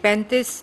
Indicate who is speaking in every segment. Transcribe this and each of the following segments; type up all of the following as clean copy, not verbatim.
Speaker 1: 35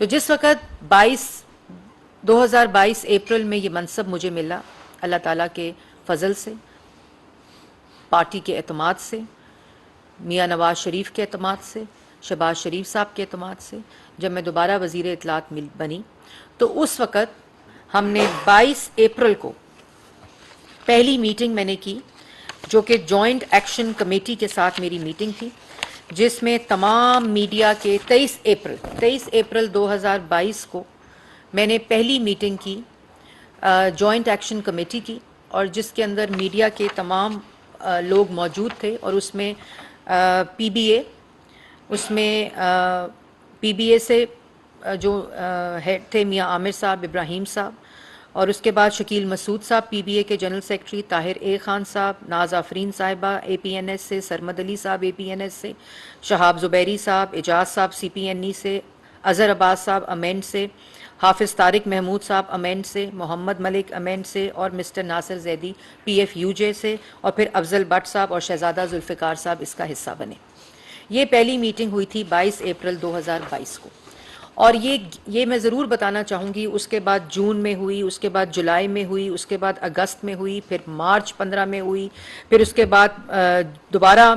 Speaker 1: تو جس وقت 2022 اپریل میں یہ منصب مجھے ملا اللہ تعالیٰ کے فضل سے، پارٹی کے اعتماد سے، میاں نواز شریف کے اعتماد سے، شہباز شریف صاحب کے اعتماد سے، جب میں دوبارہ وزیر اطلاعات بنی تو اس وقت ہم نے 22 اپریل کو پہلی میٹنگ میں نے کی، جو کہ جوائنٹ ایکشن کمیٹی کے ساتھ میری میٹنگ تھی، جس میں تمام میڈیا کے 23 اپریل 2022 کو میں نے پہلی میٹنگ کی جوائنٹ ایکشن کمیٹی کی، اور جس کے اندر میڈیا کے تمام لوگ موجود تھے، اور اس میں پی بی اے سے جو ہیڈ تھے میاں عامر صاحب، ابراہیم صاحب، اور اس کے بعد شکیل مسعود صاحب پی بی اے کے جنرل سیکرٹری، طاہر اے خان صاحب، ناز آفرین صاحبہ اے پی این ایس سے، سرمد علی صاحب اے پی این ایس سے، شہاب زبیری صاحب، اعجاز صاحب سی پی این ای سے، اظہر عباس صاحب امینڈ سے، حافظ طارق محمود صاحب امینڈ سے، محمد ملک امینڈ سے، اور mister Nasir Zaidi P F U J سے، اور پھر افضل بٹ صاحب اور شہزادہ ذوالفقار صاحب اس کا حصہ بنے۔ یہ پہلی میٹنگ ہوئی تھی 22 اپریل 2022 کو، اور یہ میں ضرور بتانا چاہوں گی، اس کے بعد جون میں ہوئی، اس کے بعد جولائی میں ہوئی، اس کے بعد اگست میں ہوئی، پھر مارچ 15 میں ہوئی، پھر اس کے بعد دوبارہ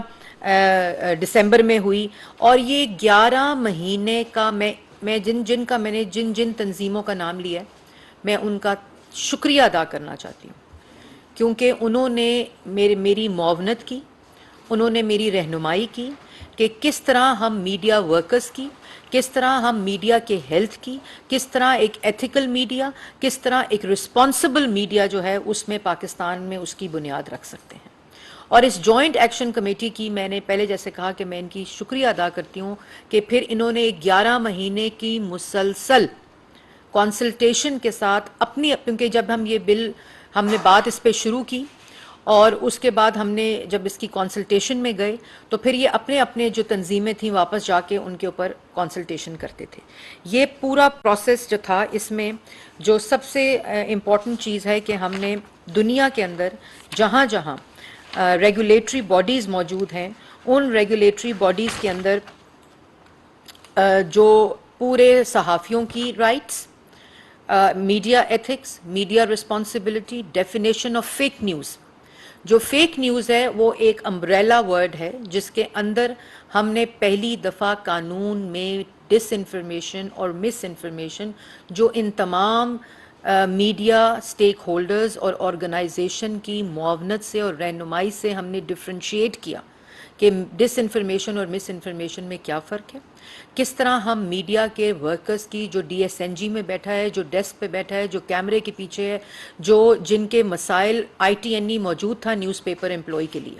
Speaker 1: دسمبر میں ہوئی، اور یہ 11 مہینے کا میں جن تنظیموں کا نام لیا ہے میں ان کا شکریہ ادا کرنا چاہتی ہوں، کیونکہ انہوں نے میری معاونت کی، انہوں نے میری رہنمائی کی کہ کس طرح ہم میڈیا ورکرز کی، کس طرح ہم میڈیا کے ہیلتھ کی، کس طرح ایک ایتھیکل میڈیا، کس طرح ایک رسپانسبل میڈیا جو ہے اس میں پاکستان میں اس کی بنیاد رکھ سکتے ہیں۔ اور اس جوائنٹ ایکشن کمیٹی کی میں نے پہلے جیسے کہا کہ میں ان کی شکریہ ادا کرتی ہوں کہ پھر انہوں نے 11 مہینے کی مسلسل کانسلٹیشن کے ساتھ کیونکہ جب ہم نے بات اس پہ شروع کی، اور اس کے بعد ہم نے جب اس کی کانسلٹیشن میں گئے تو پھر یہ اپنے جو تنظیمیں تھیں واپس جا کے ان کے اوپر کانسلٹیشن کرتے تھے۔ یہ پورا پروسیس جو تھا، اس میں جو سب سے امپورٹنٹ چیز ہے کہ ہم نے دنیا کے اندر جہاں جہاں ریگولیٹری باڈیز موجود ہیں، ان ریگولیٹری باڈیز کے اندر جو پورے صحافیوں کی rights, media ethics, media responsibility, definition of fake news. جو فیک نیوز ہے وہ ایک امبریلا ورڈ ہے جس کے اندر ہم نے پہلی دفعہ قانون میں ڈس انفارمیشن اور مس انفارمیشن، جو ان تمام میڈیا سٹیک ہولڈرز اور آرگنائزیشن کی معاونت سے اور رہنمائی سے ہم نے ڈفرینشیٹ کیا کہ ڈس انفارمیشن اور مس انفارمیشن میں کیا فرق ہے، کس طرح ہم میڈیا کے ورکرز کی، جو ڈی ایس این جی میں بیٹھا ہے، جو ڈیسک پہ بیٹھا ہے، جو کیمرے کے پیچھے ہے، جن کے مسائل آئی ٹی این ای موجود تھا نیوز پیپر امپلائی کے لیے،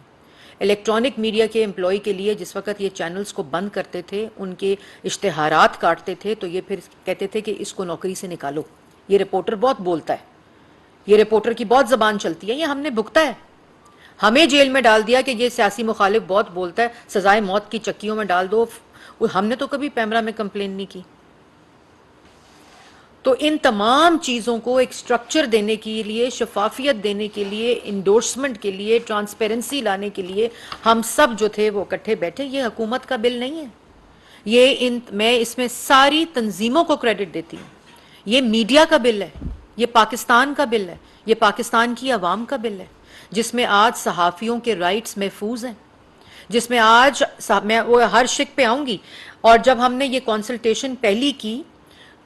Speaker 1: الیکٹرانک میڈیا کے امپلائی کے لیے، جس وقت یہ چینلز کو بند کرتے تھے، ان کے اشتہارات کاٹتے تھے تو یہ پھر کہتے تھے کہ اس کو نوکری سے نکالو، یہ رپورٹر بہت بولتا ہے، یہ رپورٹر کی بہت زبان چلتی ہے، یہ ہم نے بھگتا ہے، ہمیں جیل میں ڈال دیا کہ یہ سیاسی مخالف بہت بولتا ہے، سزائے موت کی چکیوں میں ڈال دو۔ ہم نے تو کبھی پیمرا میں کمپلین نہیں کی۔ تو ان تمام چیزوں کو ایک سٹرکچر دینے کے لیے، شفافیت دینے کے لیے، انڈورسمنٹ کے لیے، ٹرانسپیرنسی لانے کے لیے ہم سب جو تھے وہ اکٹھے بیٹھے۔ یہ حکومت کا بل نہیں ہے، میں اس میں ساری تنظیموں کو کریڈٹ دیتی ہوں۔ یہ میڈیا کا بل ہے، یہ پاکستان کا بل ہے، یہ پاکستان کی عوام کا بل ہے، جس میں آج صحافیوں کے رائٹس محفوظ ہیں، جس میں آج میں وہ ہر شک پہ آؤں گی۔ اور جب ہم نے یہ کانسلٹیشن پہلی کی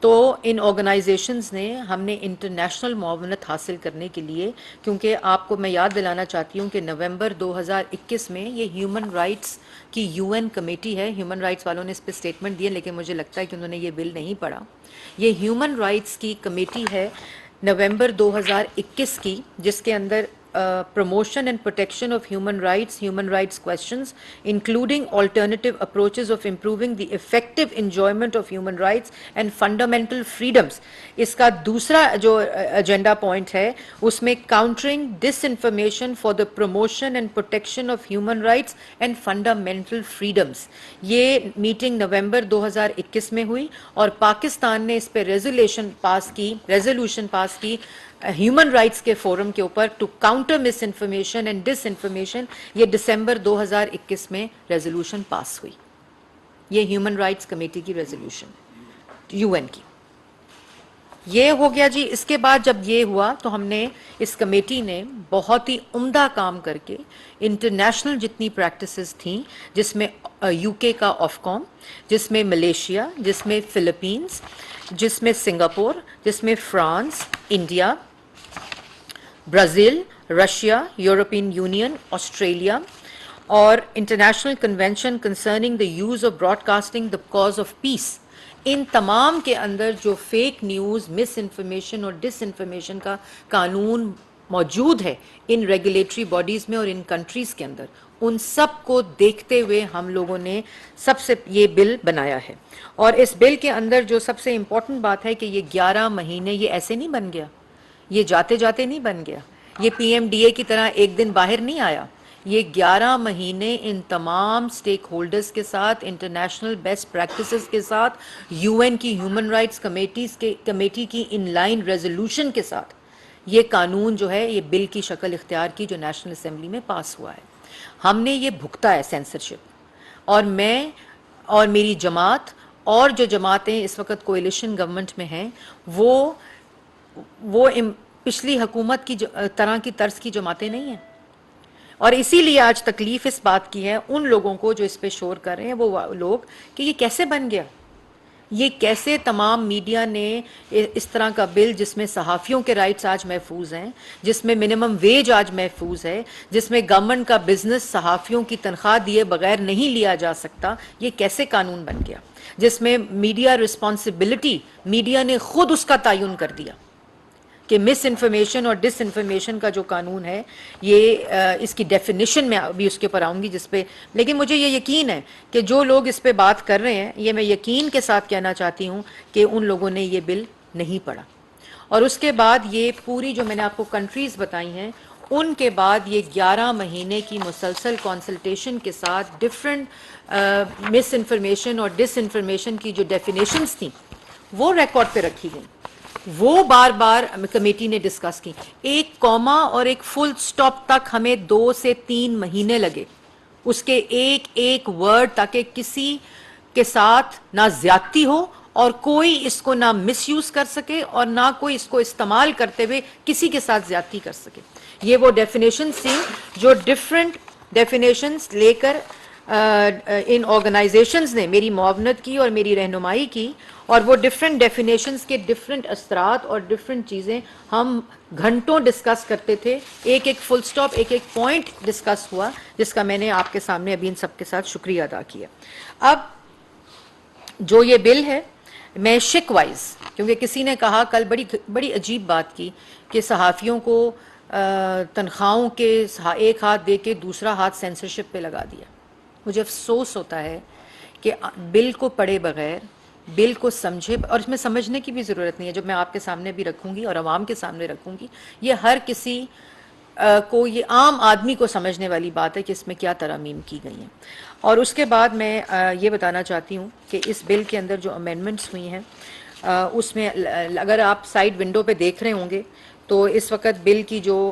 Speaker 1: تو ان آرگنائزیشنز نے، ہم نے انٹرنیشنل معاونت حاصل کرنے کے لیے، کیونکہ آپ کو میں یاد دلانا چاہتی ہوں کہ نومبر 2021 میں یہ ہیومن رائٹس کی یو این کمیٹی ہے، ہیومن رائٹس والوں نے اس پہ اسٹیٹمنٹ دیے لیکن مجھے لگتا ہے کہ انہوں نے یہ بل نہیں پڑھا۔ یہ ہیومن رائٹس کی کمیٹی ہے نومبر 2021 کی، جس کے اندر promotion and protection of human rights questions, including alternative approaches of improving the effective enjoyment of human rights and fundamental freedoms. اس کا دوسرا جو ایجنڈا پوائنٹ ہے اس میں countering disinformation for the promotion and protection of human rights and fundamental freedoms. یہ meeting نومبر 2021 میں ہوئی اور پاکستان نے اس پہ ریزولوشن پاس کی ہیومن رائٹس کے فورم کے اوپر to counter misinformation and disinformation. یہ دسمبر 2021 میں ریزولوشن پاس ہوئی، یہ ہیومن رائٹس کمیٹی کی ریزولوشن ہے۔ UN کی. یہ ہو گیا جی. اس کے بعد جب یہ ہوا تو ہم نے اس کمیٹی نے بہت ہی عمدہ کام کر کے انٹرنیشنل جتنی پریکٹسز تھیں، جس میں UK کا آفکام، جس میں ملیشیا، جس میں فلپینز، جس میں سنگاپور، جس میں France, India, Brazil, Russia, European Union, Australia, اور international convention concerning the use of broadcasting the cause of peace, ان تمام کے اندر جو فیک نیوز، مس انفارمیشن اور ڈس انفارمیشن کا قانون موجود ہے ان ریگولیٹری باڈیز میں اور ان کنٹریز کے اندر، ان سب کو دیکھتے ہوئے ہم لوگوں نے سب سے یہ بل بنایا ہے. اور اس بل کے اندر جو سب سے امپورٹنٹ بات ہے کہ یہ 11 مہینے یہ ایسے نہیں بن گیا، یہ جاتے جاتے نہیں بن گیا، یہ PMDA کی طرح ایک دن باہر نہیں آیا. یہ 11 مہینے ان تمام سٹیک ہولڈرز کے ساتھ، انٹرنیشنل بیسٹ پریکٹسز کے ساتھ، UN کی ہیومن رائٹس کمیٹی کی ان لائن ریزولوشن کے ساتھ یہ قانون جو ہے یہ بل کی شکل اختیار کی، جو نیشنل اسمبلی میں پاس ہوا ہے. ہم نے یہ بھگتا ہے سینسرشپ، اور میں اور میری جماعت اور جو جماعتیں اس وقت کوئلیشن گورنمنٹ میں ہیں وہ پچھلی حکومت کی طرح کی طرز کی جماعتیں نہیں ہیں. اور اسی لیے آج تکلیف اس بات کی ہے ان لوگوں کو جو اس پہ شور کر رہے ہیں، وہ لوگ کہ یہ کیسے بن گیا، یہ کیسے تمام میڈیا نے اس طرح کا بل جس میں صحافیوں کے رائٹس آج محفوظ ہیں، جس میں منیمم ویج آج محفوظ ہے، جس میں گورنمنٹ کا بزنس صحافیوں کی تنخواہ دیے بغیر نہیں لیا جا سکتا، یہ کیسے قانون بن گیا، جس میں میڈیا رسپانسبلٹی، میڈیا نے خود اس کا تعین کر دیا کہ مس انفارمیشن اور ڈس انفارمیشن کا جو قانون ہے یہ اس کی ڈیفینیشن میں ابھی اس کے اوپر آؤں گی جس پہ، لیکن مجھے یہ یقین ہے کہ جو لوگ اس پہ بات کر رہے ہیں، یہ میں یقین کے ساتھ کہنا چاہتی ہوں کہ ان لوگوں نے یہ بل نہیں پڑھا. اور اس کے بعد یہ پوری جو میں نے آپ کو کنٹریز بتائی ہیں، ان کے بعد یہ 11 مہینے کی مسلسل کنسلٹیشن کے ساتھ ڈفرینٹ مس انفارمیشن اور ڈس انفارمیشن کی جو ڈیفینیشنز تھیں وہ ریکارڈ پہ رکھی گئیں، وہ بار بار کمیٹی نے ڈسکس کی. ایک کوما اور ایک فل سٹاپ تک ہمیں 2 سے 3 مہینے لگے، اس کے ایک ایک ورڈ، تاکہ کسی کے ساتھ نہ زیادتی ہو اور کوئی اس کو نہ مس یوز کر سکے اور نہ کوئی اس کو استعمال کرتے ہوئے کسی کے ساتھ زیادتی کر سکے. یہ وہ ڈیفینیشنز تھیں جو ڈفرینٹ ڈیفینیشنز لے کر ان آرگنائزیشنز نے میری معاونت کی اور میری رہنمائی کی، اور وہ ڈفرینٹ ڈیفینیشنز کے ڈفرینٹ اثرات اور ڈفرینٹ چیزیں ہم گھنٹوں ڈسکس کرتے تھے. ایک ایک فل سٹاپ، ایک ایک پوائنٹ ڈسکس ہوا، جس کا میں نے آپ کے سامنے ابھی ان سب کے ساتھ شکریہ ادا کیا. اب جو یہ بل ہے، میں شک وائز، کیونکہ کسی نے کہا کل بڑی عجیب بات کی کہ صحافیوں کو تنخواہوں کے ایک ہاتھ دے کے دوسرا ہاتھ سینسرشپ پہ لگا دیا. مجھے افسوس ہوتا ہے کہ بل کو پڑھے بغیر، بل کو سمجھے، اور اس میں سمجھنے کی بھی ضرورت نہیں ہے، جب میں آپ کے سامنے بھی رکھوں گی اور عوام کے سامنے رکھوں گی، یہ ہر کسی کو، یہ عام آدمی کو سمجھنے والی بات ہے کہ اس میں کیا ترامیم کی گئی ہیں. اور اس کے بعد میں یہ بتانا چاہتی ہوں کہ اس بل کے اندر جو امینڈمنٹس ہوئی ہیں، اس میں اگر آپ سائیڈ ونڈو پہ دیکھ رہے ہوں گے تو اس وقت بل کی جو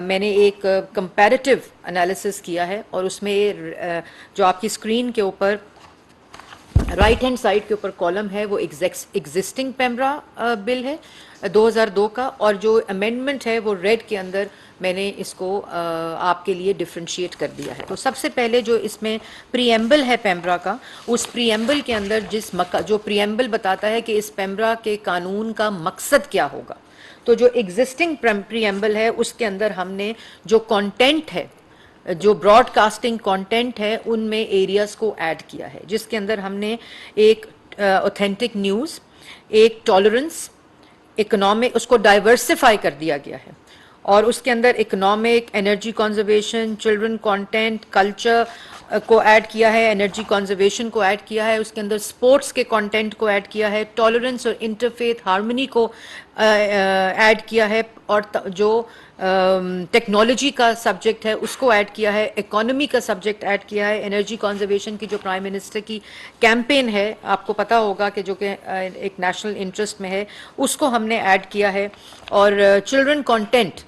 Speaker 1: میں نے ایک کمپیریٹیو انالیسس کیا ہے، اور اس میں جو آپ کی اسکرین کے اوپر رائٹ ہینڈ سائڈ کے اوپر کالم ہے وہ ایگزسٹنگ پیمرا بل ہے 2002 کا، اور جو امینڈمنٹ ہے وہ ریڈ کے اندر میں نے اس کو آپ کے لیے ڈفرینشیٹ کر دیا ہے. تو سب سے پہلے جو اس میں پریمبل ہے پیمرا کا، اس پریمبل کے اندر جو پریمبل بتاتا ہے کہ اس پیمرا کے قانون کا مقصد کیا ہوگا، تو جو ایگزسٹنگ پریمبل ہے اس کے اندر ہم نے جو کانٹینٹ ہے، جو براڈ کاسٹنگ کانٹینٹ ہے، ان میں ایریاز کو ایڈ کیا ہے، جس کے اندر ہم نے ایک اوتھینٹک نیوز، ایک ٹالرنس، اکنامک، اس کو ڈائیورسفائی کر دیا گیا ہے، اور اس کے اندر economic, energy conservation, children content, culture کو ایڈ کیا ہے، انرجی کنزرویشن کو ایڈ کیا ہے، اس کے اندر سپورٹس کے کانٹینٹ کو ایڈ کیا ہے، ٹالرنس اور انٹرفیتھ ہارمنی کو ایڈ کیا ہے، اور جو ٹیکنالوجی کا سبجیکٹ ہے اس کو ایڈ کیا ہے، اکانومی کا سبجیکٹ ایڈ کیا ہے، انرجی کنزرویشن کی جو پرائم منسٹر کی کیمپین ہے، آپ کو پتہ ہوگا کہ جو کہ ایک نیشنل انٹرسٹ میں ہے، اس کو ہم نے ایڈ کیا ہے. اور چلڈرن کانٹینٹ،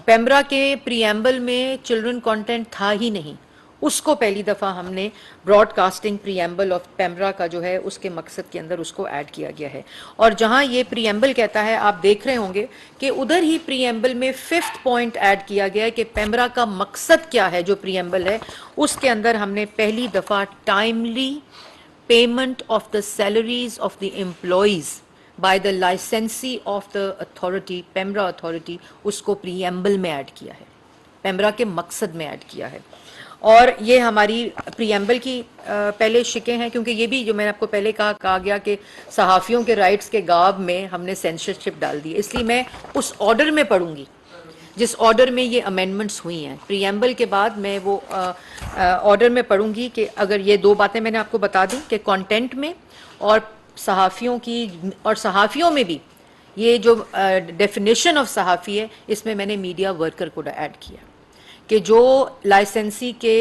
Speaker 1: پیمرا کے پریمبل میں چلڈرن کانٹینٹ تھا ہی نہیں، اس کو پہلی دفعہ ہم نے broadcasting preamble of PEMRA کا جو ہے اس کے مقصد کے اندر اس کو ایڈ کیا گیا ہے. اور جہاں یہ پریمبل کہتا ہے آپ دیکھ رہے ہوں گے کہ ادھر ہی پریمبل میں 5th پوائنٹ ایڈ کیا گیا ہے کہ پیمرا کا مقصد کیا ہے. جو پریمبل ہے اس کے اندر ہم نے پہلی دفعہ timely payment of the salaries of the employees by the licensee of the authority PEMRA authority اس کو پریمبل میں ایڈ کیا ہے, پیمرا کے مقصد میں ایڈ کیا ہے. اور یہ ہماری پریمبل کی پہلے شکیں ہیں, کیونکہ یہ بھی جو میں نے آپ کو پہلے کہا گیا کہ صحافیوں کے رائٹس کے غاب میں ہم نے سینسرشپ ڈال دی, اس لیے میں اس آرڈر میں پڑھوں گی جس آرڈر میں یہ امینڈمنٹس ہوئی ہیں. پریمبل کے بعد میں وہ آرڈر میں پڑھوں گی کہ اگر یہ دو باتیں میں نے آپ کو بتا دیں کہ کانٹینٹ میں اور صحافیوں کی اور صحافیوں میں بھی یہ جو ڈیفینیشن آف صحافی ہے اس میں نے میڈیا ورکر کو ایڈ کیا کہ جو لائسنسی کے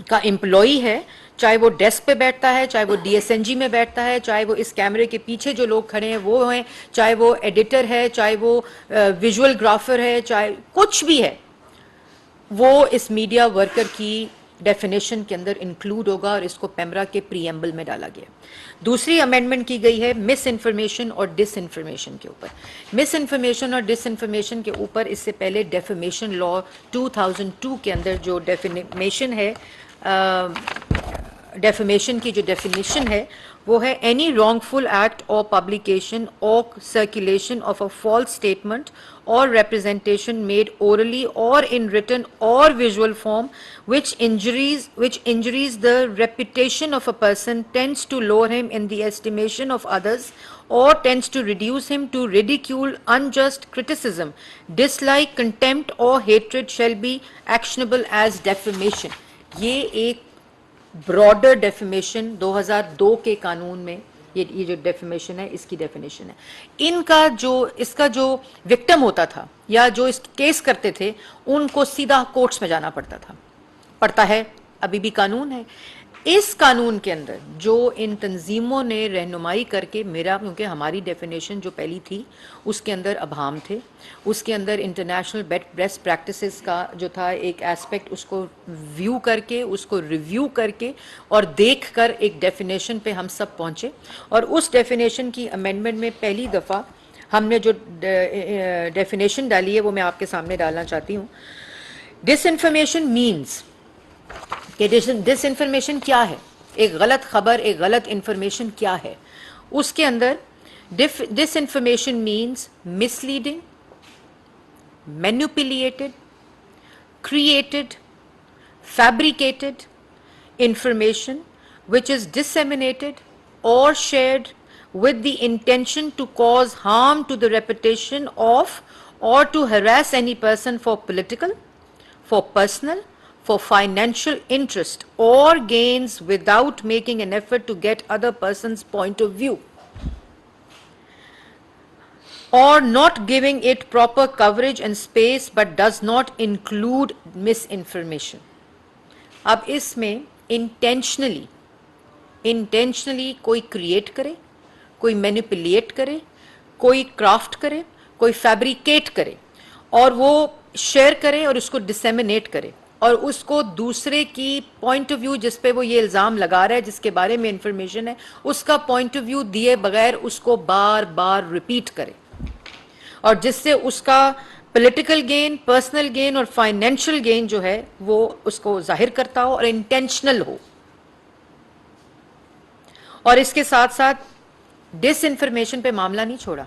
Speaker 1: کا امپلائی ہے, چاہے وہ ڈیسک پہ بیٹھتا ہے, چاہے وہ ڈی ایس این جی میں بیٹھتا ہے, چاہے وہ اس کیمرے کے پیچھے جو لوگ کھڑے ہیں وہ ہیں, چاہے وہ ایڈیٹر ہے, چاہے وہ ویژول گرافر ہے, چاہے کچھ بھی ہے, وہ اس میڈیا ورکر کی ڈیفینیشن کے اندر انکلوڈ ہوگا اور اس کو پیمرا کے پریمبل میں ڈالا گیا. دوسری امینڈمنٹ کی گئی ہے مس انفارمیشن اور ڈس انفارمیشن کے اوپر. مس انفارمیشن اور ڈس انفارمیشن کے اوپر اس سے پہلے ڈیفیمیشن لا 2002 کے اندر جو ڈیفیمیشن ہے, ڈیفیمیشن کی جو ڈیفینیشن ہے وہ ہے اینی رانگ فل ایکٹ اور پبلیکیشن اور circulation of a false statement or representation made orally or in written or visual form which injuries the reputation of a person, tends to lower him in the estimation of others or tends to reduce him to ridicule, unjust criticism, dislike, contempt or hatred shall be actionable as defamation. یہ ایک broader defamation 2002 کے قانون میں یہ جو defamation ہے اس کی definition ہے. اس کا جو وکٹم ہوتا تھا یا جو اس کیس کرتے تھے ان کو سیدھا کورٹس میں جانا پڑتا ہے, ابھی بھی قانون ہے. اس قانون کے اندر جو ان تنظیموں نے رہنمائی کر کے کیونکہ ہماری ڈیفینیشن جو پہلی تھی اس کے اندر ابہام تھے, اس کے اندر انٹرنیشنل بیسٹ پریکٹسز کا جو تھا ایک ایسپیکٹ, اس کو ویو کر کے, اس کو ریویو کر کے اور دیکھ کر ایک ڈیفینیشن پہ ہم سب پہنچے. اور اس ڈیفینیشن کی امینڈمنٹ میں پہلی دفعہ ہم نے جو ڈیفینیشن ڈالی ہے وہ میں آپ کے سامنے ڈالنا چاہتی ہوں. ڈس انفارمیشن مینس کہ ڈس انفارمیشن کیا ہے, ایک غلط خبر, ایک غلط انفارمیشن کیا ہے. اس کے اندر disinformation means misleading, manipulated, created, fabricated information which is disseminated or shared with the intention to cause harm to the reputation of or to harass any person for political, for personal, for financial interest or gains without making an effort to get other person's point of view or not giving it proper coverage and space but does not include misinformation. اب اس میں intentionally کوئی create کرے, کوئی manipulate کرے, کوئی craft کرے, کوئی fabricate کرے اور وہ شیئر کرے اور اس کو ڈسیمینیٹ کرے اور اس کو دوسرے کی پوائنٹ آف ویو جس پہ وہ یہ الزام لگا رہا ہے, جس کے بارے میں انفارمیشن ہے, اس کا پوائنٹ آف ویو دیے بغیر اس کو بار بار ریپیٹ کرے اور جس سے اس کا پولیٹیکل گین, پرسنل گین اور فائنینشیل گین جو ہے وہ اس کو ظاہر کرتا ہو اور انٹینشنل ہو. اور اس کے ساتھ ساتھ ڈس انفارمیشن پہ معاملہ نہیں چھوڑا,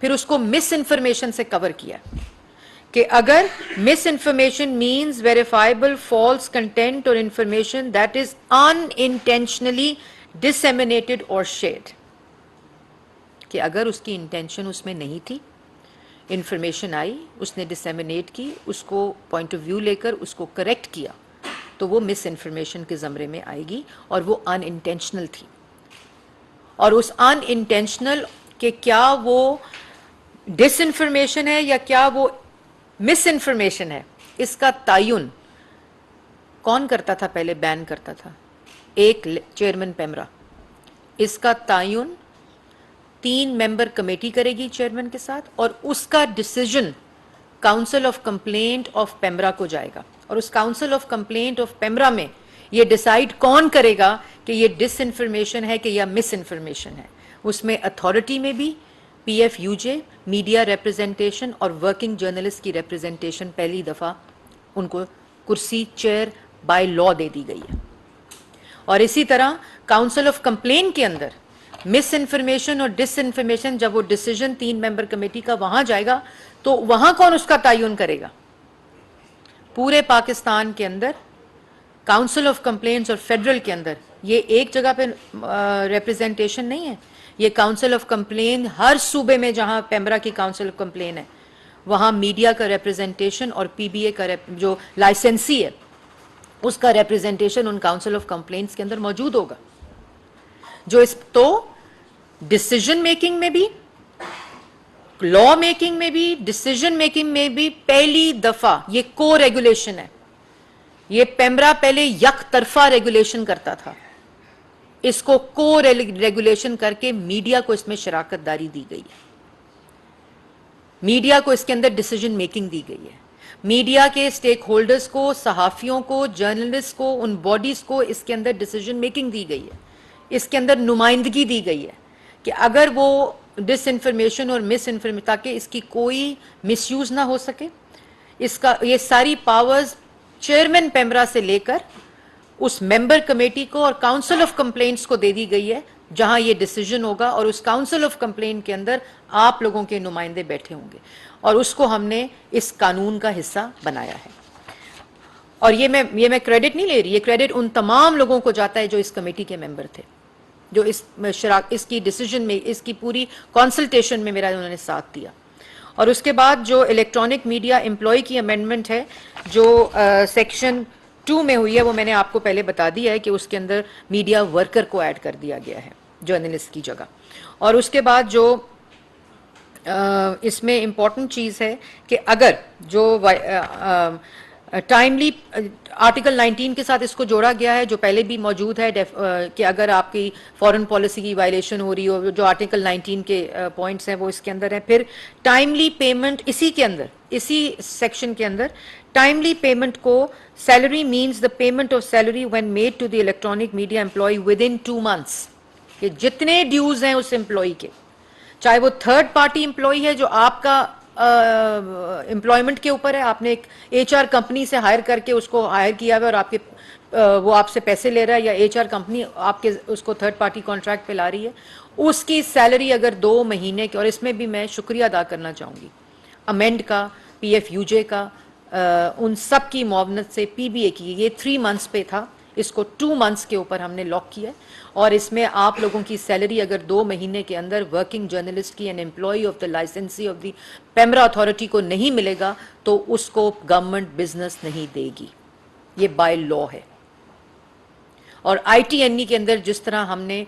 Speaker 1: پھر اس کو مس انفارمیشن سے کور کیا کہ اگر misinformation means verifiable false content اور information that is intentionally disseminated اور شیئرڈ, کہ اگر اس کی انٹینشن اس میں نہیں تھی, انفارمیشن آئی, اس نے ڈسیمینیٹ کی, اس کو پوائنٹ آف ویو لے کر اس کو کریکٹ کیا, تو وہ مس انفارمیشن کے زمرے میں آئے گی اور وہ ان انٹینشنل تھی. اور اس ان انٹینشنل کہ کیا وہ ڈس انفارمیشن ہے یا کیا وہ مس انفارمیشن ہے, اس کا تعین کون کرتا تھا؟ پہلے بین کرتا تھا ایک چیئرمین پیمرا. اس کا تعین 3 ممبر کمیٹی کرے گی چیئرمین کے ساتھ اور اس کا decision council of complaint of PEMRA کو جائے گا اور اس council of complaint of PEMRA میں یہ ڈیسائیڈ کون کرے گا کہ یہ ڈس انفارمیشن ہے کہ یا مس انفارمیشن ہے. اس میں اتھارٹی میں بھی پی ایف یو جے, میڈیا ریپرزنٹیشن اور ورکنگ جرنلسٹ کی ریپرزنٹیشن پہلی دفعہ ان کو کرسی چیئر بائی لا دے دی گئی ہے. اور اسی طرح کاؤنسل آف کمپلین کے اندر مس انفارمیشن اور ڈس انفارمیشن جب وہ ڈیسیجن 3 ممبر کمیٹی کا وہاں جائے گا تو وہاں کون اس کا تعین کرے گا؟ پورے پاکستان کے اندر کاؤنسل آف کمپلینٹس اور فیڈرل کے اندر یہ ایک جگہ پہ ریپرزنٹیشن نہیں ہے. یہ کاؤنسل آف کمپلین ہر صوبے میں جہاں پیمرا کی کاؤنسل آف کمپلین ہے وہاں میڈیا کا ریپرزنٹیشن اور پی بی اے کا جو لائسنسی ہے اس کا representation in council of complaints کے اندر موجود ہوگا. جو اس تو ڈسیجن میکنگ میں بھی, لا میکنگ میں بھی, ڈسیجن میکنگ میں بھی پہلی دفعہ یہ کو ریگولیشن ہے. یہ پیمرا پہلے یک طرفہ ریگولیشن کرتا تھا, اس کو کو ریگولیشن کر کے میڈیا کو اس میں شراکت داری دی گئی ہے. میڈیا کو اس کے اندر ڈیسیجن میکنگ دی گئی ہے. میڈیا کے سٹیک ہولڈرز کو, صحافیوں کو, جرنلسٹ کو, ان باڈیز کو اس کے اندر ڈیسیجن میکنگ دی گئی ہے. اس کے اندر نمائندگی دی گئی ہے کہ اگر وہ ڈس انفارمیشن اور مس انفارمیشن, تاکہ اس کی کوئی مس یوز نہ ہو سکے. اس کا یہ ساری پاورز چیئرمین پیمرا سے لے کر اس ممبر کمیٹی کو اور کاؤنسل آف کمپلینٹس کو دے دی گئی ہے جہاں یہ ڈیسیجن ہوگا, اور اس کاؤنسل آف کمپلینٹ کے اندر آپ لوگوں کے نمائندے بیٹھے ہوں گے, اور اس کو ہم نے اس قانون کا حصہ بنایا ہے. اور یہ میں کریڈٹ نہیں لے رہی, یہ کریڈٹ ان تمام لوگوں کو جاتا ہے جو اس کمیٹی کے ممبر تھے, جو اس کی ڈیسیجن میں, اس کی پوری کنسلٹیشن میں میرا انہوں نے ساتھ دیا. اور اس کے بعد جو الیکٹرانک میڈیا امپلائی کی امینڈمنٹ ہے جو سیکشن 2 میں ہوئی ہے, وہ میں نے آپ کو پہلے بتا دیا ہے کہ اس کے اندر میڈیا ورکر کو ایڈ کر دیا گیا ہے جرنلسٹ کی جگہ. اور اس کے بعد جو اس میں امپورٹنٹ چیز ہے کہ اگر جو ٹائملی آرٹیکل 19 کے ساتھ اس کو جوڑا گیا ہے جو پہلے بھی موجود ہے کہ اگر آپ کی فورن پالیسی کی وائلیشن ہو رہی ہو, جو آرٹیکل 19 کے پوائنٹس ہیں وہ اس کے اندر ہیں. پھر ٹائملی پیمنٹ اسی کے اندر, اسی سیکشن کے اندر ٹائملی پیمنٹ کو salary means the payment of salary when made to the electronic media employee within 2 months. کہ جتنے ڈیوز ہیں اس امپلائی کے, چاہے وہ تھرڈ پارٹی امپلائی ہے جو آپ کا امپلائمنٹ کے اوپر ہے, آپ نے ایک ایچ آر کمپنی سے ہائر کر کے اس کو ہائر کیا ہوا ہے اور آپ کے وہ آپ سے پیسے لے رہا ہے, یا ایچ آر کمپنی آپ کے اس کو تھرڈ پارٹی کانٹریکٹ پہ لا رہی ہے, اس کی سیلری اگر 2 مہینے کی, اور اس میں بھی میں شکریہ ادا کرنا چاہوں گی امینڈ کا, پی ایف یو جے کا, ان سب کی معاونت سے پی بی اے کی, یہ 3 months پہ تھا, اس کو 2 months کے اوپر ہم نے لاک کیا. اور اس میں آپ لوگوں کی سیلری اگر 2 مہینے کے اندر ورکنگ جرنلسٹ کی, an employee of the licensee of the PEMRA authority کو نہیں ملے گا تو اس کو گورنمنٹ بزنس نہیں دے گی. یہ بائی لا ہے. اور آئی ٹی این ای کے اندر جس طرح ہم نے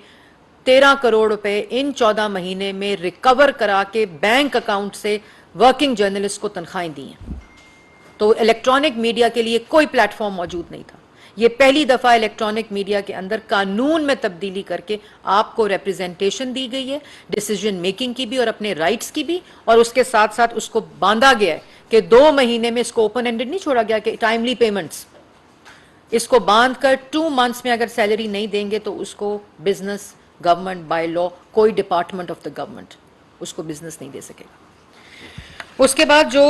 Speaker 1: 13 کروڑ روپے ان 14 مہینے میں ریکور کرا کے بینک اکاؤنٹ سے ورکنگ جرنلسٹ کو تنخواہیں دی ہیں, تو الیکٹرانک میڈیا کے لیے کوئی پلیٹ فارم موجود نہیں تھا. یہ پہلی دفعہ الیکٹرانک میڈیا کے اندر قانون میں تبدیلی کر کے آپ کو ریپرزنٹیشن دی گئی ہے, ڈیسیجن میکنگ کی بھی اور اپنے رائٹس کی بھی, اور اس کے ساتھ ساتھ اس کو باندھا گیا ہے کہ 2 مہینے میں اس کو اوپن اینڈڈ نہیں چھوڑا گیا کہ ٹائملی پیمنٹس, اس کو باندھ کر 2 months میں اگر سیلری نہیں دیں گے تو اس کو بزنس گورنمنٹ بائی لا, کوئی ڈپارٹمنٹ آف دا گورنمنٹ اس کو بزنس نہیں دے سکے گا. اس کے بعد جو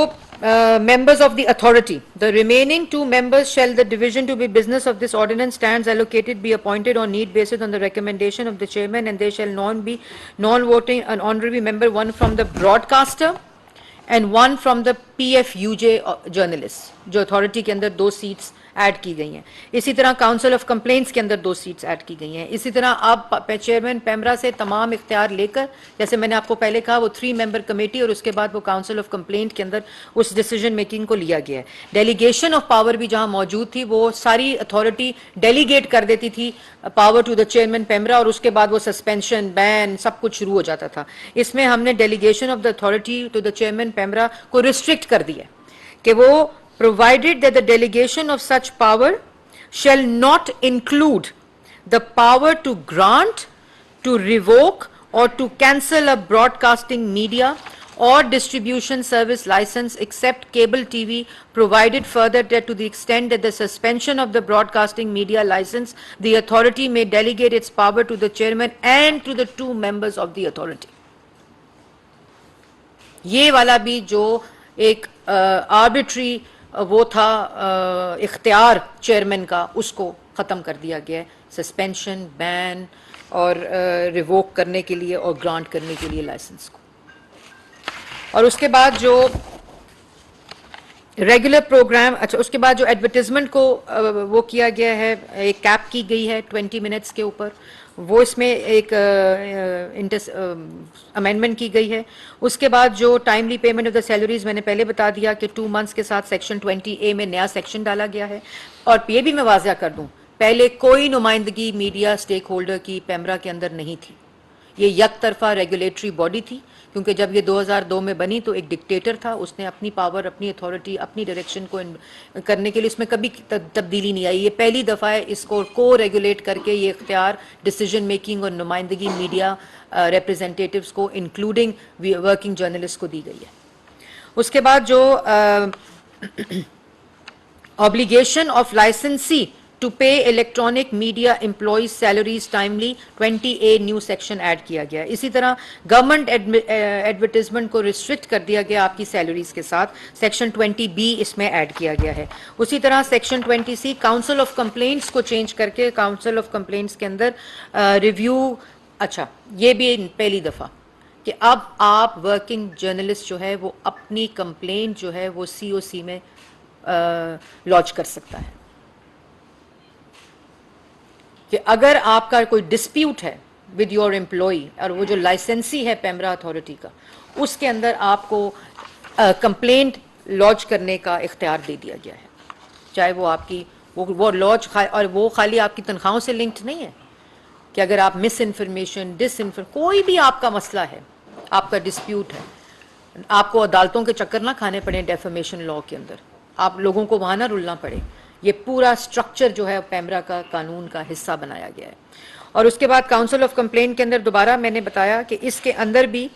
Speaker 1: members of the authority, the remaining 2 members shall the division to be business of this ordinance stands allocated be appointed on need basis on the recommendation of the chairman, and they shall be non-voting an honorary member, one from the broadcaster and one from the PFUJ journalists, جو authority کے اندر 2 seats add کی گئی ہیں. اسی طرح council of complaints کے اندر 2 seats add کی گئی ہیں. اسی طرح آپ چیئرمین پیمرا سے تمام اختیار لے کر, جیسے میں نے آپ کو پہلے کہا, وہ 3 member کمیٹی اور اس کے بعد وہ کاؤنسل آف کمپلینٹ کے اندر اس ڈیسیجن میکنگ کو لیا گیا ہے. ڈیلیگیشن آف پاور بھی جہاں موجود تھی, وہ ساری اتھارٹی ڈیلیگیٹ کر دیتی تھی power to the chairman PEMRA, اور اس کے بعد وہ سسپینشن, بین, سب کچھ شروع ہو جاتا تھا. اس میں ہم نے delegation of the authority to the chairman PEMRA کو ریسٹرکٹ کر دیا کہ وہ provided that the delegation of such power shall not include the power to grant, to revoke or to cancel a broadcasting media or distribution service license except cable TV, provided further that to the extent that the suspension of the broadcasting media license, the authority may delegate its power to the chairman and to the 2 members of the authority. یہ والا بھی جو ایک arbitrary وہ تھا اختیار chairman کا، اس کو ختم کر دیا گیا ہے، سسپینشن، بین اور ریووک کرنے کے لیے اور گرانٹ کرنے کے لیے لائسنس کو. اور اس کے بعد جو ریگولر پروگرام، اچھا اس کے بعد جو ایڈورٹیزمنٹ کو وہ کیا گیا ہے، ایک کیپ کی گئی ہے 20 منٹس کے اوپر، وہ اس میں ایک امینڈمنٹ کی گئی ہے. اس کے بعد جو timely payment of the salaries, میں نے پہلے بتا دیا کہ 2 منتھس کے ساتھ سیکشن 20A میں نیا سیکشن ڈالا گیا ہے. اور یہ بھی میں واضح کر دوں، پہلے کوئی نمائندگی میڈیا سٹیک ہولڈر کی پیمرا کے اندر نہیں تھی. یہ یک طرفہ ریگولیٹری باڈی تھی، کیونکہ جب یہ 2002 میں بنی تو ایک ڈکٹیٹر تھا، اس نے اپنی پاور، اپنی اتھارٹی، اپنی ڈائریکشن کو کرنے کے لیے اس میں کبھی تبدیلی نہیں آئی. یہ پہلی دفعہ ہے اس کو ریگولیٹ کر کے یہ اختیار ڈیسیجن میکنگ اور نمائندگی میڈیا ریپرزینٹیٹیوز کو انکلوڈنگ ورکنگ جرنلسٹ کو دی گئی ہے. اس کے بعد جو obligation of licensee to pay electronic media employees salaries timely 20A new section add کیا گیا. اسی طرح گورنمنٹ ایڈورٹیزمنٹ کو ریسٹرکٹ کر دیا گیا آپ کی سیلریز کے ساتھ، سیکشن 20B اس میں ایڈ کیا گیا ہے. اسی طرح section 20C council of complaints کو چینج کر کے کاؤنسل آف کمپلینٹس کے اندر ریویو، اچھا یہ بھی پہلی دفعہ کہ اب آپ ورکنگ جرنلسٹ جو ہے وہ اپنی کمپلینٹ جو ہے وہ COC میں لانچ کر سکتا ہے، کہ اگر آپ کا کوئی ڈسپیوٹ ہے ود یور امپلائی، اور وہ جو لائسنسی ہے پیمرا اتھارٹی کا، اس کے اندر آپ کو کمپلینٹ لانچ کرنے کا اختیار دے دیا گیا ہے. چاہے وہ آپ کی وہ لانچ، اور وہ خالی آپ کی تنخواہوں سے لنکڈ نہیں ہے، کہ اگر آپ مس انفارمیشن، کوئی بھی آپ کا مسئلہ ہے، آپ کا ڈسپیوٹ ہے، آپ کو عدالتوں کے چکر نہ کھانے پڑے ڈیفیمیشن لا کے اندر، آپ لوگوں کو وہاں نہ رلنا پڑے. یہ پورا سٹرکچر جو ہے پیمرا کا قانون کا حصہ بنایا گیا ہے. اور اس کے بعد کاؤنسل آف کمپلینٹ کے اندر دوبارہ میں نے بتایا کہ اس کے اندر بھی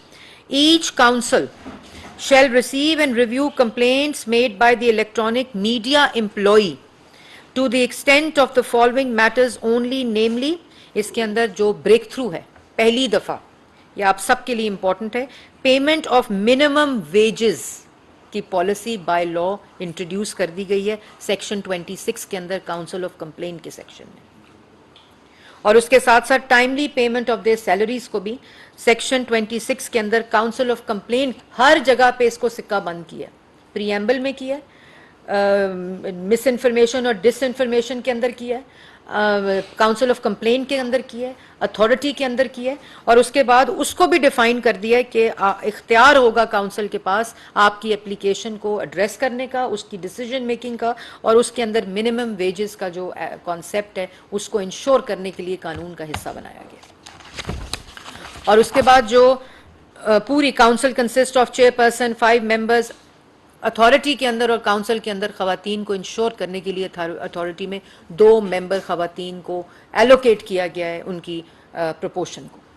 Speaker 1: each council shall receive and review complaints made by the electronic media employee to the extent of the following matters only, namely اس کے اندر جو بریک تھرو ہے پہلی دفعہ، یہ آپ سب کے لیے امپورٹنٹ ہے، پیمنٹ آف منیمم ویجز کی پالیسی بائی لا انٹروڈیوس کر دی گئی ہے سیکشن 26 کے اندر کاؤنسل آف کمپلینٹ کے سیکشن میں. اور اس کے ساتھ ساتھ timely payment of their salaries کو بھی سیکشن 26 کے اندر کاؤنسل آف کمپلینٹ ہر جگہ پہ اس کو سکہ بند کیا ہے. پری ایمبل میں کیا ہے، مس انفارمیشن اور ڈس انفارمیشن کے اندر کیا ہے، کاؤنسل آف کمپلینٹ کے اندر کیا ہے، اتھارٹی کے اندر کیا ہے، اور اس کے بعد اس کو بھی ڈیفائن کر دیا ہے کہ اختیار ہوگا کاؤنسل کے پاس آپ کی اپلیکیشن کو ایڈریس کرنے کا، اس کی ڈیسیجن میکنگ کا، اور اس کے اندر منیمم ویجز کا جو کانسیپٹ ہے اس کو انشور کرنے کے لیے قانون کا حصہ بنایا گیا. اور اس کے بعد جو پوری council consist of chair person 5 members, authority کے اندر اور کاؤنسل کے اندر خواتین کو انشور کرنے کے لیے اتھارٹی میں 2 ممبر خواتین کو ایلوکیٹ کیا گیا ہے ان کی پروپورشن کو.